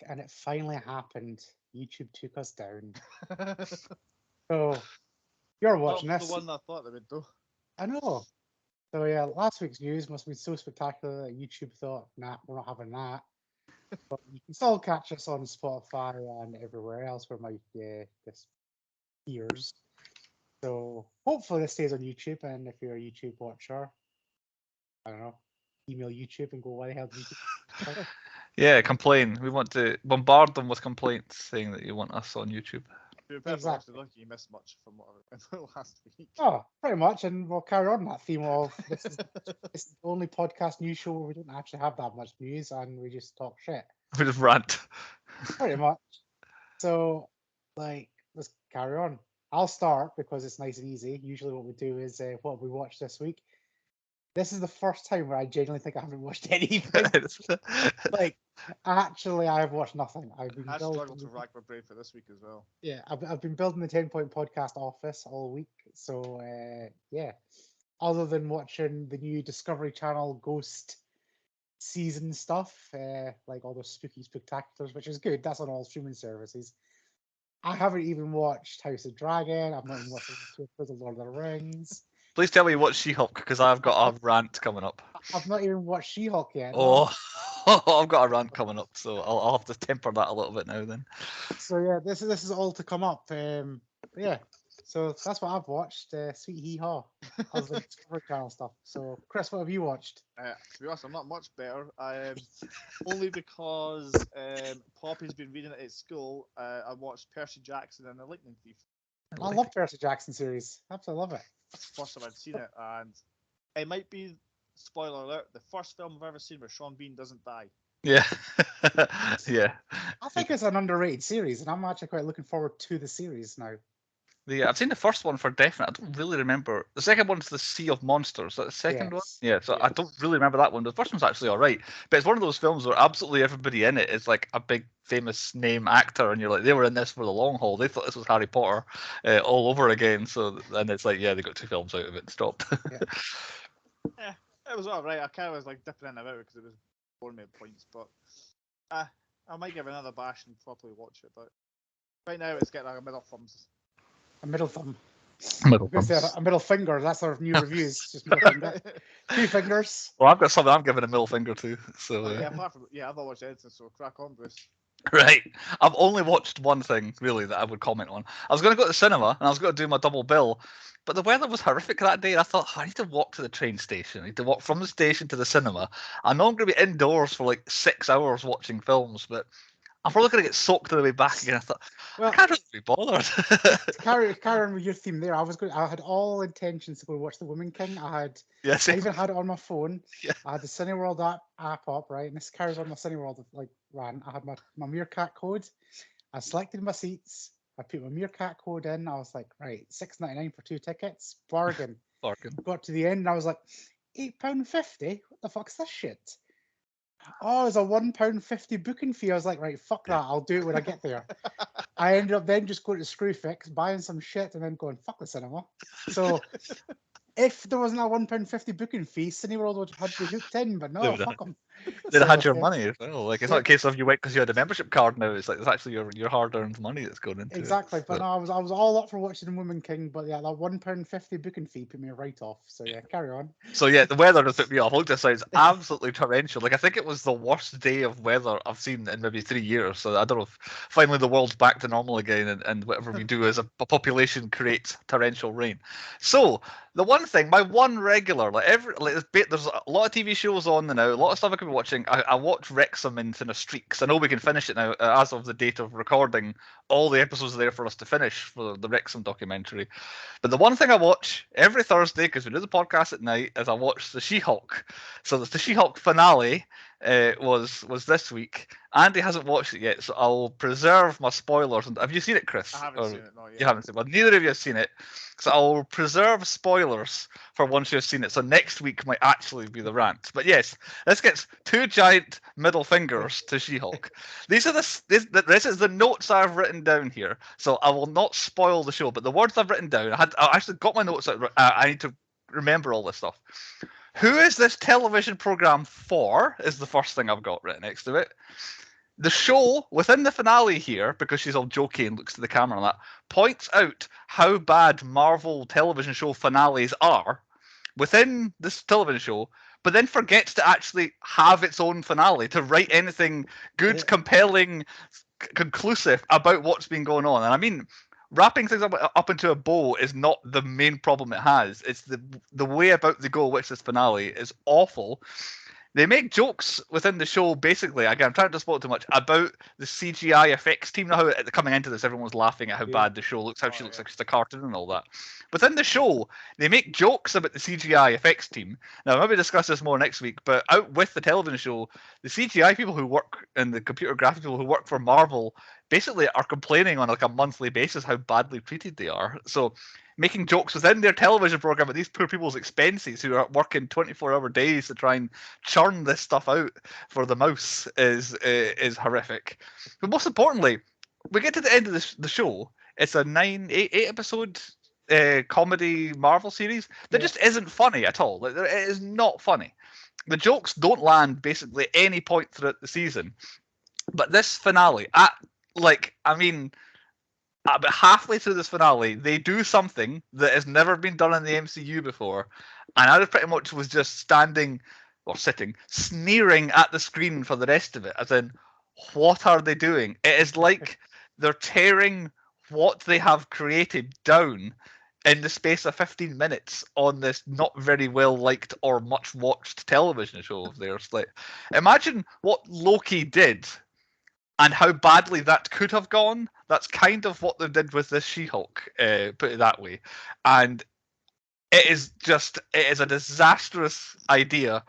and it finally happened. YouTube took us down. So you're watching Not the this. one I thought they would do. I know. So yeah, last week's news must have been so spectacular that YouTube thought, nah, we're not having that. But you can still catch us on Spotify and everywhere else where my this appears. So hopefully this stays on YouTube, and if you're a YouTube watcher, I don't know, email YouTube and go, why the hell did YouTube? Yeah, complain. We want to bombard them with complaints saying that you want us on YouTube. To be perfectly honest, I Exactly. don't think you missed much from what I remember last week. Oh, pretty much, and we'll carry on that theme of this is the only podcast news show where we don't actually have that much news and we just talk shit. We just rant. Pretty much. So, like, let's carry on. I'll start because it's nice and easy. Usually, what we do is what we watched this week. This is the first time where I genuinely think I haven't watched anything. Like, actually, I have watched nothing. I've been I struggled building. to rack my brain for this week as well. Yeah, I've been building the 10 Point Podcast office all week. So, yeah. Other than watching the new Discovery Channel Ghost season stuff, like all those spooky spectaculars, which is good. That's on all streaming services. I haven't even watched House of Dragon. I've not even watched the Lord of the Rings. Please tell me you watch She-Hulk, because I've got a rant coming up. I've not even watched She-Hulk yet. Oh, I've got a rant coming up, so I'll have to temper that a little bit now then. So yeah, this is all to come up. Yeah, so that's what I've watched. Sweet hee haw, other than Discovery Channel stuff. So Chris, what have you watched? To be honest, I'm not much better. Only because Poppy's been reading it at school. I watched Percy Jackson and the Lightning Thief. I love Percy Jackson series. Absolutely love it. That's the first time I'd seen it, and it might be, spoiler alert, the first film I've ever seen where Sean Bean doesn't die. Yeah. Yeah. I think it's an underrated series, and I'm actually quite looking forward to the series now. I've seen the first one for definite. I don't really remember. The second one's the Sea of Monsters. Is that the second one? Yes. Yeah, so I don't really remember that one. The first one's actually all right. But it's one of those films where absolutely everybody in it is like a big famous name actor, and you're like, they were in this for the long haul. They thought this was Harry Potter all over again. So then it's like, yeah, they got 2 films out of it and stopped. Yeah, it was all right. I kind of was like dipping in and out because it was boring me at points, but I might give it another bash and properly watch it. But right now, it's getting like a middle thumbs. A middle thumb. Middle I was gonna say a middle finger. That's our new reviews. Just middle finger. 2 fingers. Well, I've got something I'm giving a middle finger to. So Yeah, apart from I've not watched anything, so crack on, Bruce. Right. I've only watched one thing, really, that I would comment on. I was going to go to the cinema, and I was going to do my double bill, but the weather was horrific that day, and I thought, I need to walk to the train station. I need to walk from the station to the cinema. I know I'm going to be indoors for like 6 hours watching films, but I'm probably going to get soaked on the way back again. I thought, Well, I can't really be bothered. carry on with your theme there. I had all intentions to go watch The Woman King. I Yes. even had it on my phone. Yeah. I had the Cineworld app up, right? And this carries on my Cineworld like ran. I had my Meerkat code. I selected my seats. I put my Meerkat code in. I was like, right, $6.99 for 2 tickets. Bargain. Bargain. Got to the end and I was like, £8.50? What the fuck's this shit? Oh, it's a £1.50 booking fee. I was like, right, fuck that. I'll do it when I get there. I ended up then just going to Screwfix, buying some shit, and then going, fuck the cinema. So if there wasn't a £1.50 booking fee, Cineworld would have had me hooked in, but no, fuck them. They'd have had your money as well. Like, it's not a case of you went because you had a membership card now. It's like, it's actually your hard-earned money that's going into Exactly. it. But no, I was all up for watching The Woman King, but yeah, that £1.50 booking fee put me right off. So yeah, carry on. So yeah, the weather has put me off. I looked outside, it's absolutely torrential. Like, I think it was the worst day of weather I've seen in maybe 3 years. So I don't know if finally the world's back to normal again, and whatever we do as a population creates torrential rain. So the one thing, my one regular, there's a lot of TV shows on now, a lot of stuff I could be watching. I watch Wrexham in a streak, because I know we can finish it now. As of the date of recording, all the episodes are there for us to finish for the Wrexham documentary. But the one thing I watch every Thursday, because we do the podcast at night, is I watch the She-Hulk. So the She-Hulk finale was this week. Andy hasn't watched it yet, so I'll preserve my spoilers. And have you seen it, Chris? I haven't seen it, no, yet. You haven't seen it. Well, neither of you have seen it. So I'll preserve spoilers for once you've seen it. So next week might actually be the rant. But yes, this gets 2 giant middle fingers to She-Hulk. This is the notes I've written down here. So I will not spoil the show, but the words I've written down, I actually got my notes out. I need to remember all this stuff. Who is this television program for? Is the first thing I've got written next to it. The show within the finale here, because she's all jokey and looks to the camera and that, points out how bad Marvel television show finales are within this television show, but then forgets to actually have its own finale, to write anything good, compelling, conclusive about what's been going on. And I mean, wrapping things up into a bow is not the main problem it has. It's the way about the go, which this finale is awful. They make jokes within the show, basically. Again, I'm trying to spoil too much about the CGI effects team. How coming into this, everyone's laughing at how bad the show looks, how she looks like she's a cartoon and all that. Within the show, they make jokes about the CGI effects team. Now, I'll maybe discuss this more next week, but out with the television show, the CGI people who work and the computer graphics people who work for Marvel basically are complaining on like a monthly basis how badly treated they are. So making jokes within their television program at these poor people's expenses who are working 24-hour days to try and churn this stuff out for the mouse is horrific. But most importantly, we get to the end of the show. It's a eight episode comedy Marvel series that just isn't funny at all. It is not funny. The jokes don't land basically any point throughout the season. But this finale, about halfway through this finale, they do something that has never been done in the MCU before, and I pretty much was just standing or sitting, sneering at the screen for the rest of it, as in, what are they doing? It is like they're tearing what they have created down in the space of 15 minutes on this not very well liked or much watched television show of theirs. Like, imagine what Loki did and how badly that could have gone. That's kind of what they did with this She-Hulk, put it that way. And it is a disastrous idea.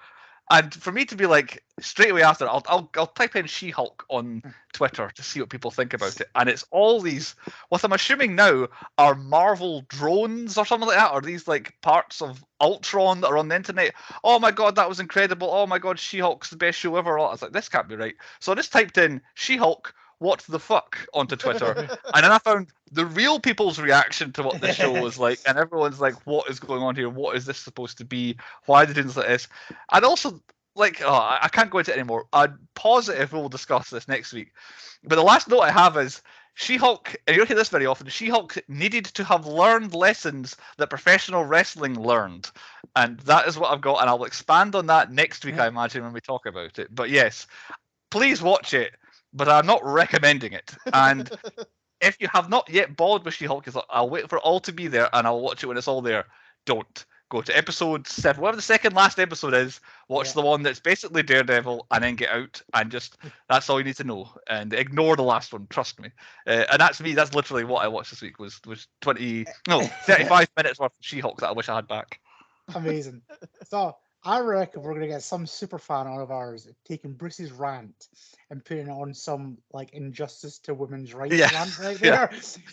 And for me to be like, straight away after, I'll type in She-Hulk on Twitter to see what people think about it. And it's all these, what I'm assuming now are Marvel drones or something like that, or these like parts of Ultron that are on the internet. Oh my god, that was incredible. Oh my god, She-Hulk's the best show ever. I was like, this can't be right. So I just typed in She-Hulk, what the fuck, onto Twitter. And then I found the real people's reaction to what this show was like. And everyone's like, what is going on here? What is this supposed to be? Why are they doing this like this? And also, I can't go into it anymore. I'd pause it if we'll discuss this next week. But the last note I have is She-Hulk, and you don't hear this very often, She-Hulk needed to have learned lessons that professional wrestling learned. And that is what I've got, and I'll expand on that next week, I imagine, when we talk about it. But yes, please watch it, but I'm not recommending it. And if you have not yet bothered with She-Hulk, I'll wait for it all to be there, and I'll watch it when it's all there. Don't. Go to episode 7, whatever the second last episode is, watch the one that's basically Daredevil, and then get out, and that's all you need to know, and ignore the last one, trust me. And that's me, that's literally what I watched this week, was 35 minutes worth of She-Hulk that I wish I had back. Amazing. So I reckon we're going to get some super fan out of ours taking Bruce's rant and putting it on some like injustice to women's rights rant right there.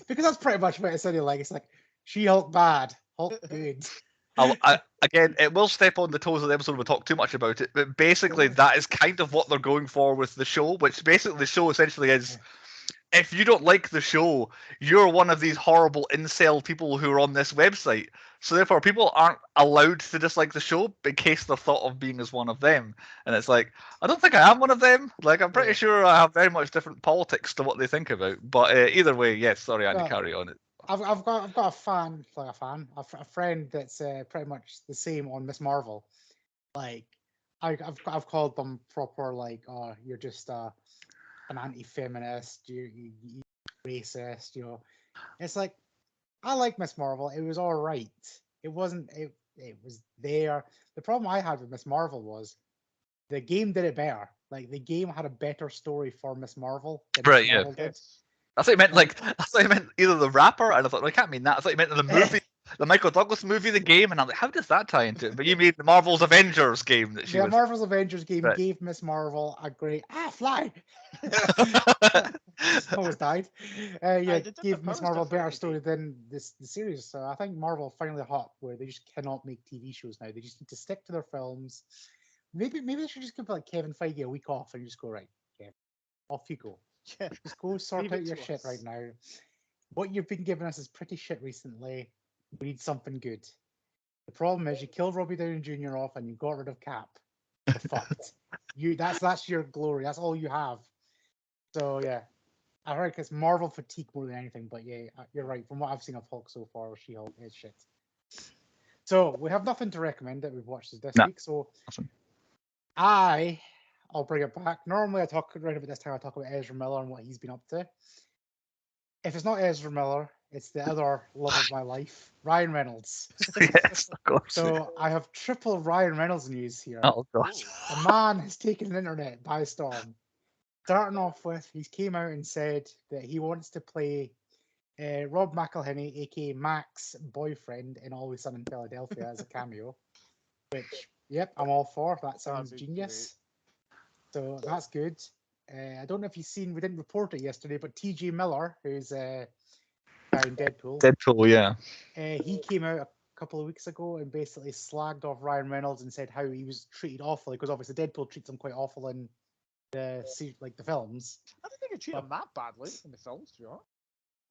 Because that's pretty much what it sounded like. It's like, She-Hulk bad, Hulk good. Again, it will step on the toes of the episode. We'll talk too much about it, but basically that is kind of what they're going for with the show, which basically the show essentially is, if you don't like the show, you're one of these horrible incel people who are on this website. So therefore, people aren't allowed to dislike the show in case they're thought of being as one of them. And it's like, I don't think I am one of them. Like, I'm pretty sure I have very much different politics to what they think about. But either way, yes, sorry, Andy, carry on it. I've got a friend that's pretty much the same on Miss Marvel. Like, I've called them proper like, oh, you're just an anti-feminist, you racist, you know. It's like, I like Miss Marvel. It was all right. It wasn't. It was there. The problem I had with Miss Marvel was the game did it better. Like, the game had a better story for Miss Marvel than Miss Marvel did. I thought you meant either the rapper, and I thought, well, I can't mean that. I thought you meant the movie, the Michael Douglas movie, the game, and I'm like, how does that tie into it? But you mean the Marvel's Avengers game that she was... Marvel's Avengers game gave Miss Marvel a great fly. Almost died. Gave Miss Marvel a better story than the series. So I think Marvel finally hot where they just cannot make TV shows now. They just need to stick to their films. Maybe they should just give like Kevin Feige a week off and just go, right, Kevin, off you go. Just go sort out your shit right now. What you've been giving us is pretty shit recently. We need something good. The problem is you killed Robbie Downey Jr. off and you got rid of Cap. You're fucked. That's your glory. That's all you have. So yeah, I heard it's Marvel fatigue more than anything. But yeah, you're right. From what I've seen of Hulk so far, She-Hulk is shit. So we have nothing to recommend that we've watched this No. week. So Awesome. I'll bring it back. Normally, I talk right about this time. I talk about Ezra Miller and what he's been up to. If it's not Ezra Miller, it's the other love of my life, Ryan Reynolds. Yes, of course. So I have triple Ryan Reynolds news here. Oh god. The man has taken the internet by storm. Starting off with, he came out and said that he wants to play Rob McElhenney, aka Mac's boyfriend, in Always Sunny in Philadelphia as a cameo. Which, yep, I'm all for. That sounds be genius. So that's good. I don't know if you've seen, we didn't report it yesterday, but TJ Miller, who's guy in Deadpool, Deadpool, yeah. he came out a couple of weeks ago and basically slagged off Ryan Reynolds and said how he was treated awfully, because obviously Deadpool treats him quite awful in the films. I don't think it treated him that badly in the films, to be honest.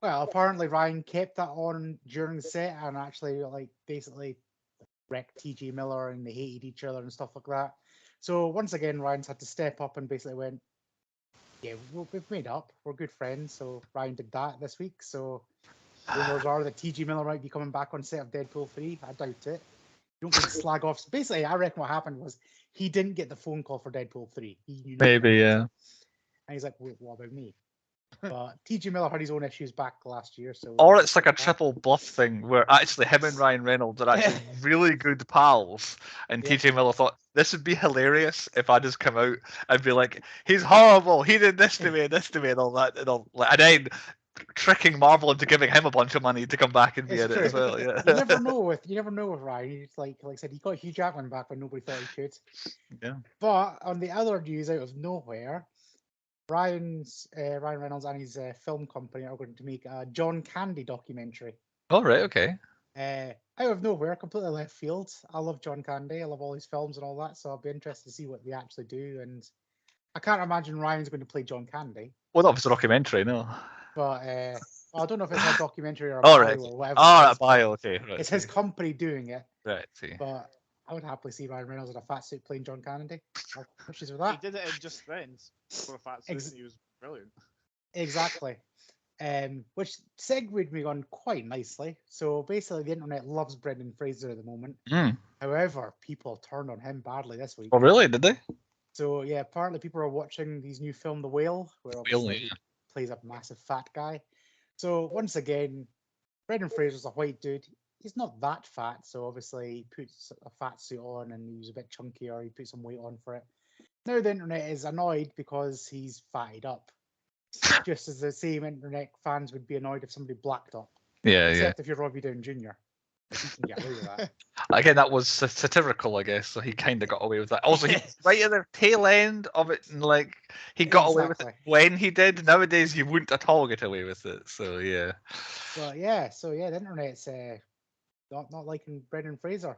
Well, apparently Ryan kept that on during the set and actually basically wrecked TJ Miller and they hated each other and stuff like that. So once again, Ryan's had to step up and basically went, yeah, we've made up. We're good friends. So Ryan did that this week. So rumors are that TJ Miller might be coming back on set of Deadpool 3. I doubt it. You don't get slag off. Basically, I reckon what happened was he didn't get the phone call for Deadpool 3. He knew Maybe, yeah. And he's like, wait, what about me? But TJ Miller had his own issues back last year. So Or it's like a triple bluff thing where actually him and Ryan Reynolds are actually really good pals, and Yeah. TJ Miller thought this would be hilarious if I just come out and be like, he's horrible, he did this to me and all that, and then tricking Marvel into giving him a bunch of money to come back and be It's in it true. as well. Yeah. You never know with Ryan. He's like I said, he got Hugh Jackman back when nobody thought he could. Yeah. But on the other news, out of nowhere, Ryan Reynolds and his film company are going to make a John Candy documentary. All right. Okay. Out of nowhere, completely left field. I love John Candy. I love all his films and all that. So I'll be interested to see what they actually do. And I can't imagine Ryan's going to play John Candy. Well, that was a documentary, no. But I don't know if it's a documentary or a All bio right. or whatever. Oh, it a is, bio. Okay. Right. it's his company doing it. Right. See. But I would happily see Ryan Reynolds in a fat suit playing John Candy. I'll pushes with He that. did it in Just Friends for a fat suit, and he was brilliant. Exactly. Which segued me on quite nicely. So basically, the internet loves Brendan Fraser at the moment. Mm. However, people turned on him badly this week. Oh, really? Did they? So yeah, apparently people are watching his new film, The Whale, where obviously he plays a massive fat guy. So once again, Brendan Fraser's a white dude. He's not that fat, so obviously he puts a fat suit on and he was a bit chunkier. He put some weight on for it. Now the internet is annoyed because he's fatted up. Just as the same internet fans would be annoyed if somebody blacked up. Yeah. Except if you're Robbie Downey Jr. If you can get away with that. Again, that was satirical, I guess. So he kind of got away with that. Also, he right at the tail end of it, and like he got away with it when he did. Nowadays, you wouldn't at all get away with it. So yeah. But yeah, the internet's not liking Brendan Fraser,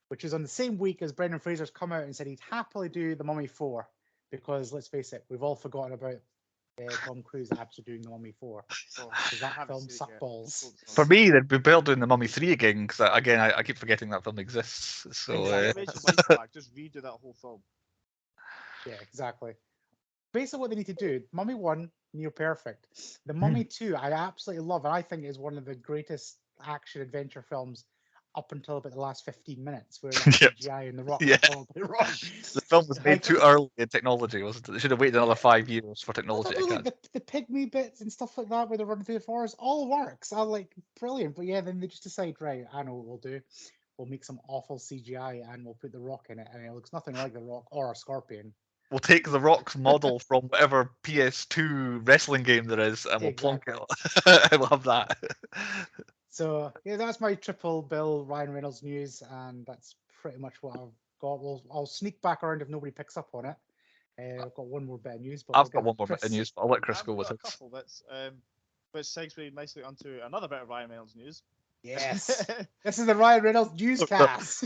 which is on the same week as Brendan Fraser's come out and said he'd happily do The Mummy 4, because let's face it, we've all forgotten about Tom Cruise actually doing The Mummy 4. Because that film sucked balls. For me, they'd be better doing The Mummy 3 again, because again, I keep forgetting that film exists. So just redo that whole film. Yeah, exactly. Basically, what they need to do, Mummy 1, near perfect. The Mummy 2, I absolutely love, and I think is one of the greatest action adventure films up until about the last 15 minutes, where the CGI and the Rock probably wrong. The film was made too early in technology, wasn't it? They should have waited another 5 years for technology to catch. The pygmy bits and stuff like that, where they're running through the forest, all works. I like brilliant, but yeah, then they just decide, right, I know what we'll do. We'll make some awful CGI and we'll put the Rock in it, and it looks nothing like the Rock or a Scorpion. We'll take the Rock's model from whatever PS2 wrestling game there is, and we'll plonk it. I love that. So yeah, that's my triple bill Ryan Reynolds news, and that's pretty much what I've got. I'll sneak back around if nobody picks up on it. I've got one more bit of news. But I've got one more bit of news, but I'll let Chris go with it. A couple bits, which segues nicely onto another bit of Ryan Reynolds news. Yes, this is the Ryan Reynolds newscast.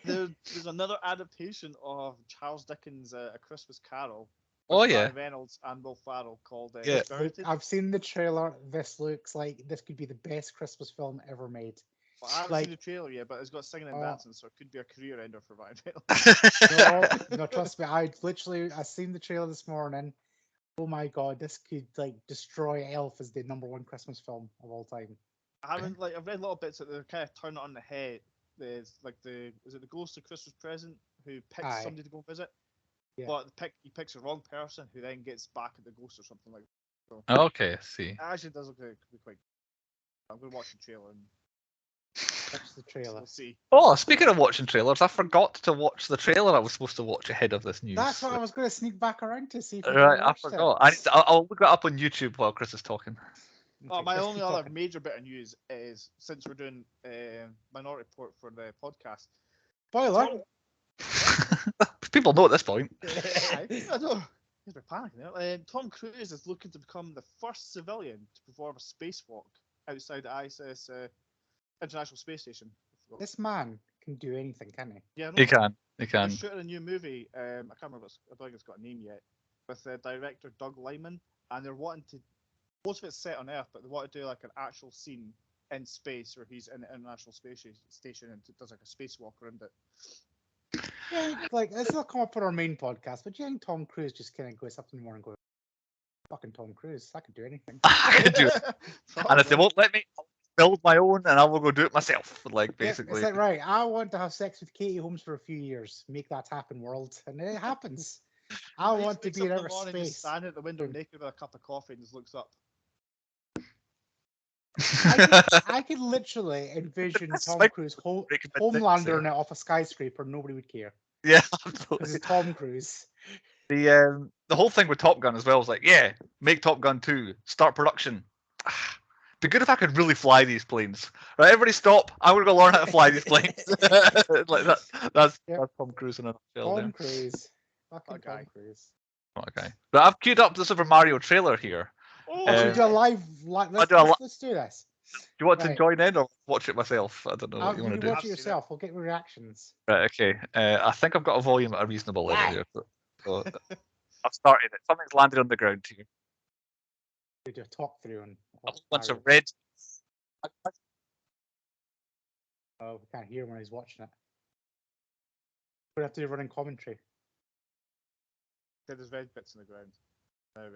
There's another adaptation of Charles Dickens' A Christmas Carol. Oh yeah, Ryan Reynolds and Will Ferrell called Spirited. I've seen the trailer. This looks like this could be the best Christmas film ever made. Well, I haven't seen the trailer yet, but it's got singing and dancing, so it could be a career ender for Ryan Reynolds. No, trust me. I seen the trailer this morning. Oh my god, this could like destroy Elf as the #1 Christmas film of all time. I haven't like I've read little bits that they kind of turn it on the head. There's like is it the Ghost of Christmas Present who picks Aye. somebody to go visit, Yeah. but he picks the wrong person who then gets back at the ghost or something like that. So Okay, I see. it actually does look like it could be quite. I'm going to watch the trailer and Watch the trailer. we'll see. Oh, speaking of watching trailers, I forgot to watch the trailer I was supposed to watch ahead of this news. That's what I was going to sneak back around to see if you Right, I watched forgot. it. I'll look it up on YouTube while Chris is talking. Oh, Okay, my Chris, only keep other talking. major bit of news is since we're doing Minority Report for the podcast. Spoiler. People know at this point. I don't. You're panicking there. Tom Cruise is looking to become the first civilian to perform a spacewalk outside the ISS International Space Station. This man can do anything, can he? Yeah, He can. He They're can. shooting a new movie. I can't remember. I don't think it's got a name yet. With director Doug Liman, and they're wanting to. Most of it's set on Earth, but they want to do like an actual scene in space where he's in the International Space Station and does like a spacewalk around it. Yeah, like this will come up on our main podcast, but do you think Tom Cruise just kind of goes up in the morning and goes, "Fucking Tom Cruise, I could do anything." I can do it. And if they won't let me, I'll build my own and I will go do it myself. Like, Yeah, basically. it's like, right, I want to have sex with Katie Holmes for a few years. Make that happen, world. And it happens. I He want to wakes be up in in the outer morning, just space. standing at the window Boom. naked with a cup of coffee and just looks up. I could literally envision That's Tom like Cruise breaking my Homelander necks, it off a skyscraper. Nobody would care Yeah, because absolutely. it's Tom Cruise. The whole thing with Top Gun as well was like, yeah, make Top Gun 2, start production. Be good if I could really fly these planes. Right, everybody stop. I'm gonna go learn how to fly these planes. Like that. That's Tom Cruise in a nutshell. Tom Cruise. Fucking That guy. Tom Cruise. Okay. But I've queued up the Super Mario trailer here. Oh, Should we do a live? Let's do this. Do you want to Right. join in or watch it myself? I don't know what you want to do. Watch I've it seen it. yourself. We'll get reactions. Right, okay. I think I've got a volume at a reasonable level here. So I've started it. Something's landed on the ground here. We do a talk through on. A whole bunch of red. Oh, we can't hear him when he's watching it. We have to do running commentary. there's red bits in the ground. Now,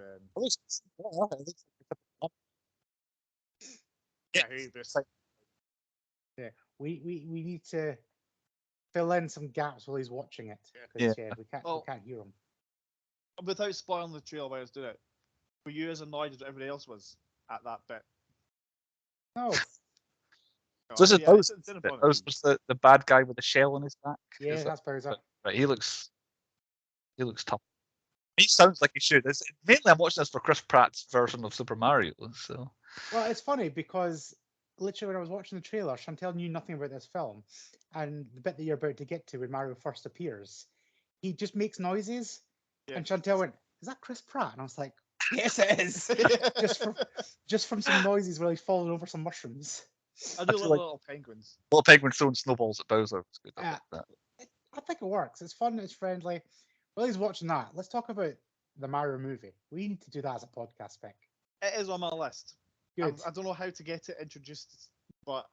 Yeah. I hear this. Yeah, we need to fill in some gaps while he's watching it. Yeah. We can't hear him. Without spoiling the trailer while I was doing it, were you as annoyed as everybody else was at that bit? No. So this is Yeah, Bowser. it didn't bother me. Bowser's the bad guy with the shell on his back. Yeah, Is that's Bowser. Right, he looks tough. He sounds like he should. Mainly, I'm watching this for Chris Pratt's version of Super Mario. So Well, it's funny because literally when I was watching the trailer, Chantel knew nothing about this film, and the bit that you're about to get to when Mario first appears, he just makes noises, and Chantel went, "Is that Chris Pratt?" And I was like, "Yes, it is." just from some noises while he's falling over some mushrooms. I do love little penguins. little penguin throwing snowballs at Bowser. It's good. I think it works. It's fun. It's friendly. While he's watching that, let's talk about the Mario movie. We need to do that as a podcast pick. It is on my list. Good. I don't know how to get it introduced, but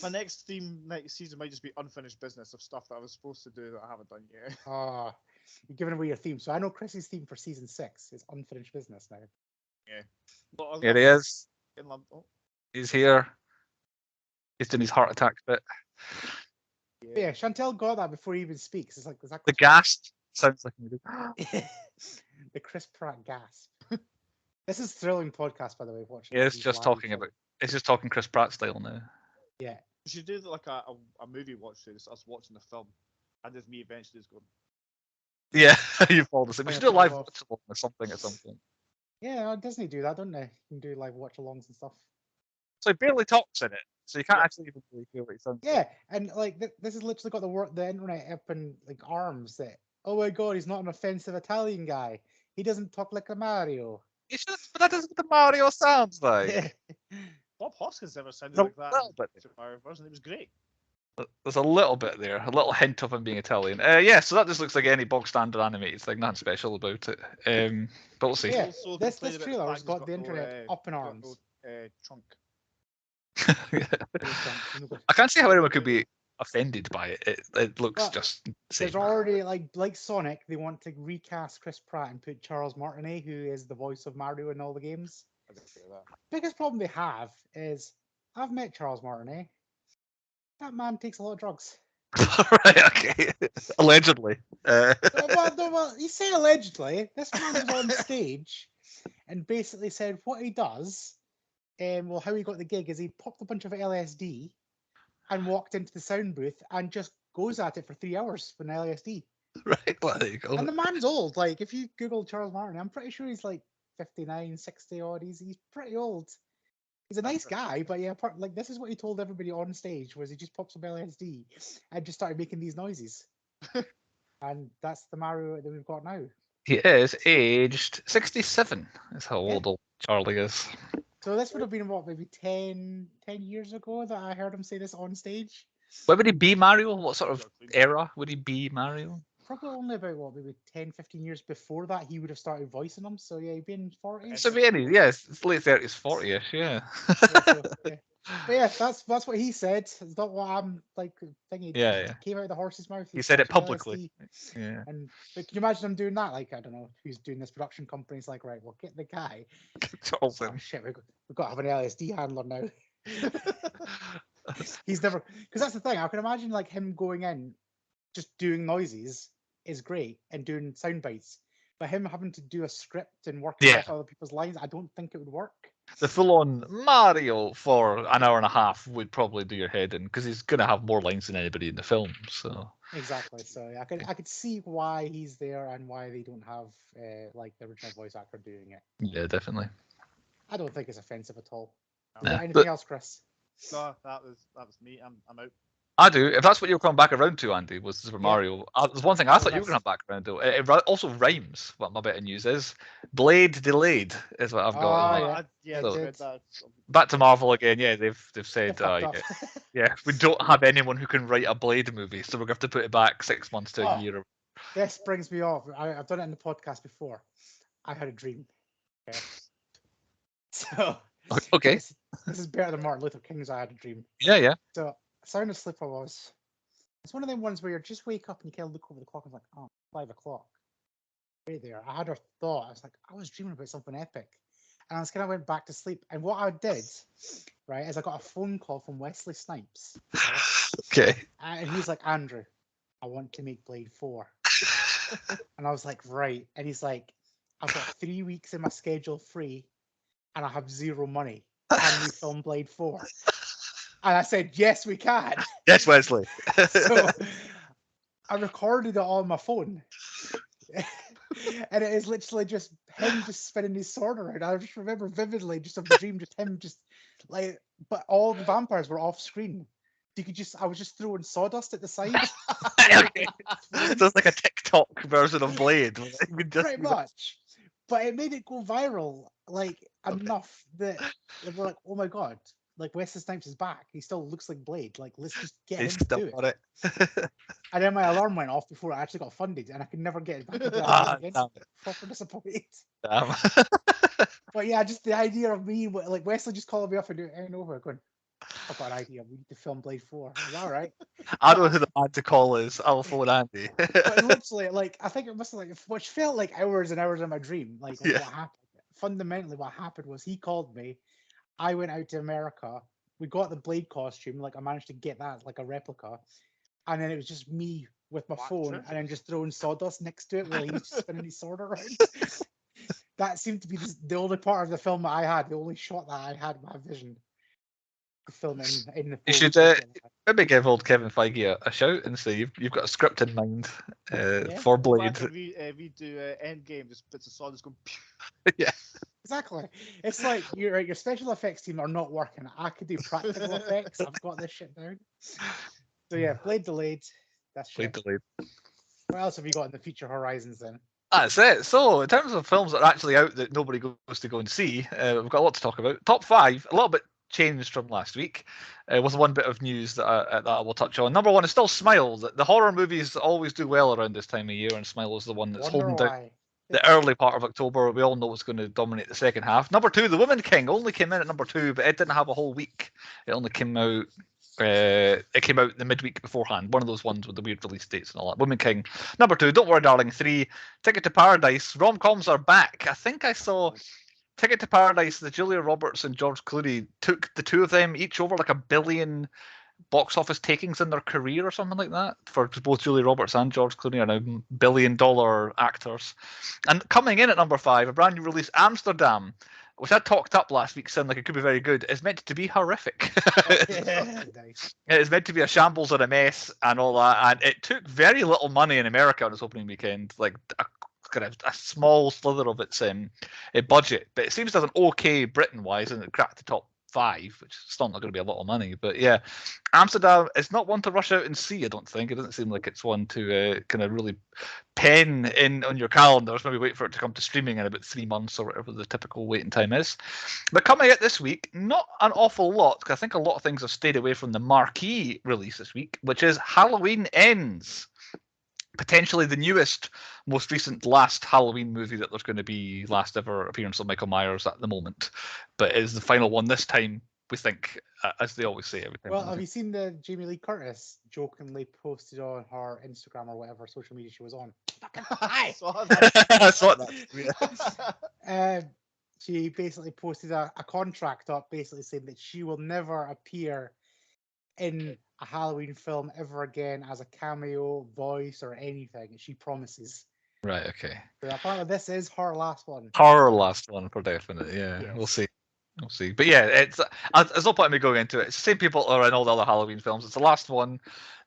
my next theme next season might just be unfinished business of stuff that I was supposed to do that I haven't done yet. You're giving away your theme. So I know Chris's theme for season 6 is unfinished business now. Yeah. Here he is. Oh. He's here. He's doing his heart attack bit. Yeah, Chantel got that before he even speaks. It's like, is that The Chris gasp sounds like me. Pratt? The Chris Pratt gasp. This is thrilling podcast, by the way. Watching. Yeah, it's just talking about. It's just talking Chris Pratt style now. Yeah. We should do like a movie watch through this, us watching the film, and just me eventually just going. Yeah, you fall asleep. We should do a live off. watch along or something at some point. Yeah, Disney do that, don't they? You can do like watch alongs and stuff. So he barely talks in it, so you can't actually even really hear what he sounds. Yeah, and like this has literally got the internet up in like arms. That oh my god, he's not an offensive Italian guy. He doesn't talk like a Mario. He should, but that isn't what the Mario sounds like. Bob Hoskins never sounded No, like that. little bit. In Super Mario Bros. And it was great. There's a little bit there, a little hint of him being Italian. Yeah, so that just looks like any bog standard animated. It's like nothing special about it. But we'll see. Yeah, Also this complained about the trailer has fact got it's the internet up in got arms. no, trunk. I can't see how anyone could be offended by it. It looks Well, just There's insane. already like Sonic, they want to recast Chris Pratt and put Charles Martinet, who is the voice of Mario in all the games. I didn't do that. Biggest problem they have is I've met Charles Martinet. That man takes a lot of drugs. Right, okay. Allegedly. Well, you say allegedly. This man was on stage and basically said what he does. Well, how he got the gig is he popped a bunch of LSD and walked into the sound booth and just goes at it for 3 hours with an LSD. Right, well, there you go. And the man's old. Like, if you Google Charles Martin, I'm pretty sure he's like 59, 60 odd. He's pretty old. He's a nice guy, but yeah, like this is what he told everybody on stage was he just popped some LSD and just started making these noises. And that's the Mario that we've got now. He is aged 67. That's how old Charlie is. So this would have been what, maybe 10 years ago that I heard him say this on stage. Where would he be Mario? What sort of era would he be Mario? Probably only about what, maybe 10, 15 years before that he would have started voicing them. So yeah, he'd been 40s. So it's late 30s, 40ish, yeah. Yeah. But yeah, that's what he said. It's not what I'm like thinking. Yeah. Came out of the horse's mouth. He said it popped publicly. LSD. Yeah. And but can you imagine him doing that? Like, I don't know who's doing this production company. It's like, right, well, get the guy. Oh, shit, we've got to have an LSD handler now. He's never, because that's the thing. I can imagine like him going in, just doing noises is great and doing sound bites. But him having to do a script and work off other people's lines, I don't think it would work. The full-on Mario for an hour and a half would probably do your head in because he's going to have more lines than anybody in the film. So exactly. So yeah, I could see why he's there and why they don't have like the original voice actor doing it. Yeah, definitely. I don't think it's offensive at all. Nah, anything else, Chris? No, that was me. I'm out. I do. If that's what you're coming back around to, Andy, was Super Mario. There's one thing I thought you were going to come back around to. It also rhymes. What my bit of news is. Blade delayed is what I've got. So, back to Marvel again. Yeah, they've said, we don't have anyone who can write a Blade movie, so we're going to have to put it back 6 months to a year. This brings me off. I've done it in the podcast before. I had a dream. Okay. So. Okay. This is better than Martin Luther King's I had a dream. Yeah. So sound asleep I was. It's one of them ones where you just wake up and you kind of look over the clock and it's like, 5 o'clock. Right there. I had a thought. I was like, I was dreaming about something epic. And I just kind of went back to sleep. And what I did, right, is I got a phone call from Wesley Snipes. Okay. And he's like, Andrew, I want to make Blade 4. And I was like, right. And he's like, I've got 3 weeks in my schedule free and I have 0 money. Can we film Blade 4? And I said, yes, we can. Yes, Wesley. So I recorded it on my phone. And it is literally just him just spinning his sword around. I just remember vividly just of the dream, just him just like, but all the vampires were off screen. I was just throwing sawdust at the side. Okay. So it's like a TikTok version of Blade. Pretty much. But it made it go viral, like, enough that we're like, oh my god, like Wesley Snipes is back. He still looks like Blade. Like, let's just get him to do it. And then my alarm went off before I actually got funded, and I could never get it back. Again. Proper disappointed. Damn. But yeah, just the idea of me, like Wesley just calling me up and doing over, going, I've got an idea. We need to film Blade 4. Is that all right? I don't know who the man to call is. I'll phone Andy. But literally, like, I think it must have, like, which felt like hours and hours in my dream. Like, what happened? Fundamentally, what happened was he called me. I went out to America. We got the Blade costume. Like, I managed to get that, like, a replica. And then it was just me with my phone and then just throwing sawdust next to it while he was spinning his sword around. That seemed to be the only part of the film that I had, the only shot that I had in my vision. Film in the you should maybe give old Kevin Feige a shout and say you've got a script in mind for Blade. We do Endgame, just bits of sawdust going. Yeah, exactly. It's like your special effects team are not working. I could do practical effects. I've got this shit down. So yeah, Blade delayed. That's shit. Blade delayed. What else have you got in the future horizons then? That's it. So, in terms of films that are actually out that nobody goes to go and see, we've got a lot to talk about. Top 5, a little bit changed from last week, with one bit of news that I will touch on. Number 1 is still Smile. The horror movies always do well around this time of year, and Smile is the one that's holding down the early part of October. We all know it's going to dominate the second half. Number 2, The Woman King, only came in at number 2, but it didn't have a whole week. It only came out It came out the midweek beforehand. One of those ones with the weird release dates and all that. Woman King. Number 2, Don't Worry Darling. 3, Ticket to Paradise. Rom-coms are back. I think I saw Ticket to Paradise, the Julia Roberts and George Clooney took the two of them each over like $1 billion box office takings in their career or something like that. For both Julia Roberts and George Clooney are now $1 billion actors. And coming in at number 5, a brand new release, Amsterdam, which I talked up last week, sounding like it could be very good, is meant to be horrific. It's meant to be a shambles and a mess and all that. And it took very little money in America on its opening weekend, like kind of a small slither of its budget. But it seems to have an okay Britain-wise, and it cracked the top 5, which is still not going to be a lot of money. But yeah, Amsterdam is not one to rush out and see, I don't think. It doesn't seem like it's one to kind of really pen in on your calendars, maybe wait for it to come to streaming in about 3 months or whatever the typical waiting time is. But coming out this week, not an awful lot, because I think a lot of things have stayed away from the marquee release this week, which is Halloween Ends. Potentially the newest, most recent last Halloween movie that there's going to be, last ever appearance of Michael Myers at the moment. But it is the final one this time, we think, as they always say every time. Well, have you seen the Jamie Lee Curtis jokingly posted on her Instagram or whatever social media she was on? I saw that. I saw that. She basically posted a contract up basically saying that she will never appear in a Halloween film ever again as a cameo, voice, or anything. She promises. Right, okay. So apparently this is her last one. Her last one for definite, yeah. Yes. We'll see. We'll see. But yeah, there's no point in me going into it. It's the same people that are in all the other Halloween films. It's the last one.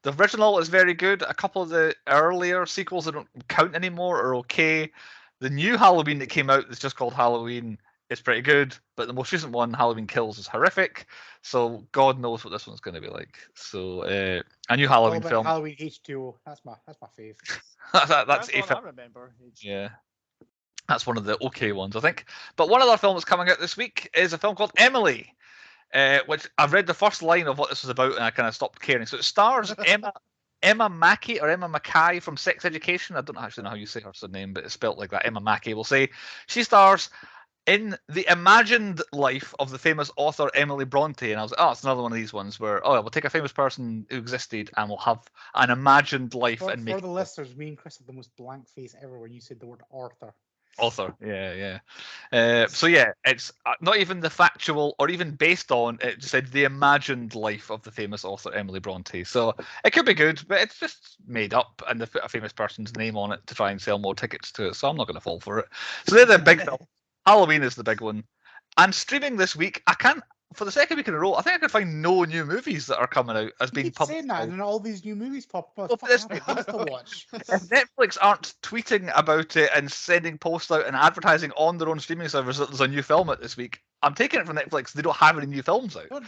The original is very good. A couple of the earlier sequels that don't count anymore are okay. The new Halloween that came out that's just called Halloween is pretty good, but the most recent one, Halloween Kills, is horrific. So God knows what this one's going to be like. So a new Halloween film. Halloween H2O. That's my fave. that's what I remember. Yeah. That's one of the okay ones, I think. But one other film that's coming out this week is a film called Emily, which I've read the first line of what this was about and I kind of stopped caring. So it stars Emma Mackey or Emma Mackay from Sex Education. I don't actually know how you say her name, but it's spelt like that. Emma Mackey, we'll say. She stars in the imagined life of the famous author Emily Bronte. And I was like, oh, it's another one of these ones where, we'll take a famous person who existed and we'll have an imagined life. For the listeners, me and Chris had the most blank face ever when you said the word author. Author, yeah. So yeah, it's not even the factual or even based on, it just said the imagined life of the famous author Emily Bronte. So it could be good, but it's just made up and they put a famous person's name on it to try and sell more tickets to it. So I'm not going to fall for it. So they're the big film. Halloween is the big one. And streaming this week, I can't, for the second week in a row, I think I can find no new movies that are coming out as being published. Saying that, and all these new movies pop up. To watch. If Netflix aren't tweeting about it and sending posts out and advertising on their own streaming service that there's a new film out this week, I'm taking it from Netflix. They don't have any new films out. But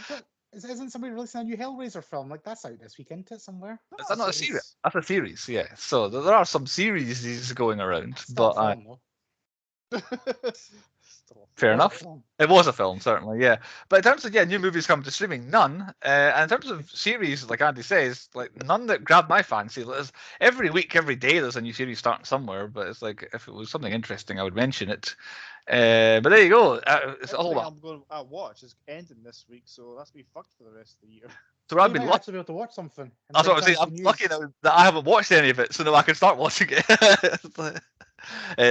isn't somebody releasing a new Hellraiser film? Like that's out this weekend somewhere. Is that not a series? That's a series, yeah. So there are some series going around, but fair enough. It was a film, certainly, yeah. But in terms of new movies coming to streaming, none. And in terms of series, like Andy says, like none that grabbed my fancy. Every week, every day, there's a new series starting somewhere. But it's like if it was something interesting, I would mention it. But there you go. It's all I'm going to watch is ending this week, so that's me fucked for the rest of the year. So I'd be lucky to be able to watch something. That's what I'm saying. I'm lucky now that I haven't watched any of it, so now I can start watching it.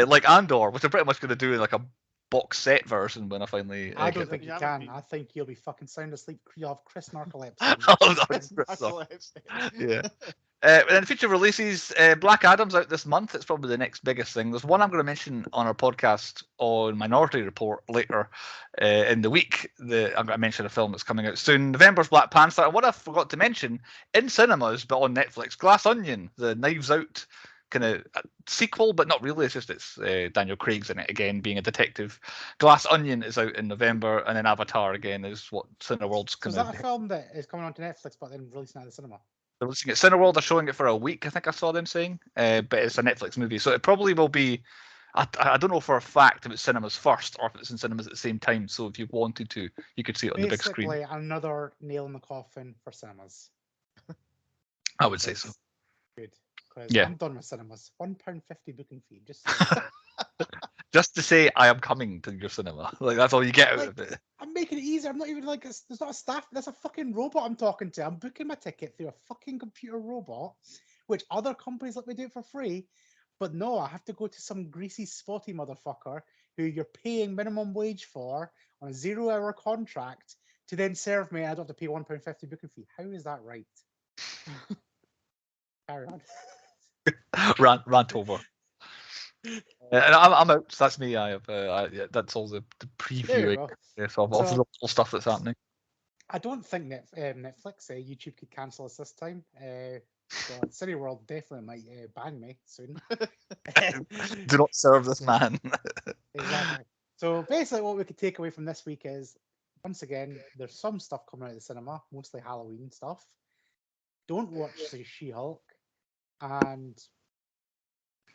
Like Andor, which I'm pretty much going to do in like a box set version when I finally. I don't think you can. I think you'll be fucking sound asleep. You'll have Chris narcolepsy. Yeah. And then future releases, Black Adam's out this month. It's probably the next biggest thing. There's one I'm going to mention on our podcast on Minority Report later in the week. I'm going to mention a film that's coming out soon. November's Black Panther. And what I forgot to mention, in cinemas but on Netflix, Glass Onion, the Knives Out kind of sequel, but not really. It's Daniel Craig's in it again, being a detective. Glass Onion is out in November, and then Avatar again is what Cineworld's going to. Is that a film that is coming onto Netflix, but then releasing at the cinema? They're releasing it. Cineworld are showing it for a week. I think I saw them saying, but it's a Netflix movie, so it probably will be. I don't know for a fact if it's cinemas first or if it's in cinemas at the same time. So if you wanted to, you could see it on the big screen. Basically, another nail in the coffin for cinemas. I would say so. Good. Yeah. I'm done with cinemas. £1.50 booking fee. Just just to say I am coming to your cinema. Like that's all you get out of it. I'm making it easier. I'm not even like there's not a staff. There's a fucking robot I'm talking to. I'm booking my ticket through a fucking computer robot, which other companies let me do it for free. But no, I have to go to some greasy, spotty motherfucker who you're paying minimum wage for on a 0-hour contract to then serve me. I don't have to pay £1.50 booking fee. How is that right? Carry on. Rant over. And I'm out. That's me. I have. Yeah, that's all the There you previewing go. of So- the whole stuff that's happening. I don't think Netflix, YouTube could cancel us this time. But Cineworld definitely might ban me soon. Do not serve this man. Exactly. So basically, what we could take away from this week is, once again, there's some stuff coming out of the cinema, mostly Halloween stuff. Don't watch the She-Hulk, and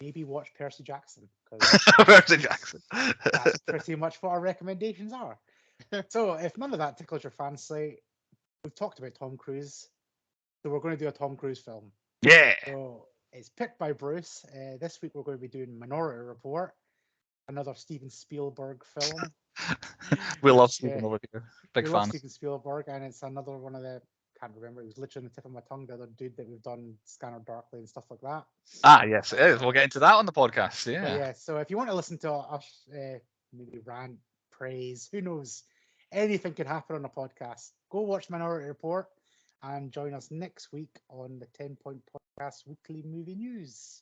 maybe watch Percy Jackson, because Percy Jackson. that's pretty much what our recommendations are. So if none of that tickles your fancy, we've talked about Tom Cruise, so we're going to do a Tom Cruise film. Yeah. So it's picked by Bruce. This week we're going to be doing Minority Report, another Steven Spielberg film. We love which, Stephen over here. Big we fan. love Steven Spielberg, and it's another one of the, can't remember, it was literally on the tip of my tongue, the other dude that we've done Scanner Darkly and stuff like that. Ah, yes, it is. We'll get into that on the podcast. But Yeah. yeah, so if you want to listen to us maybe rant, praise, who knows, anything could happen on a podcast, go watch Minority Report and join us next week on the 10 Point Podcast Weekly Movie News.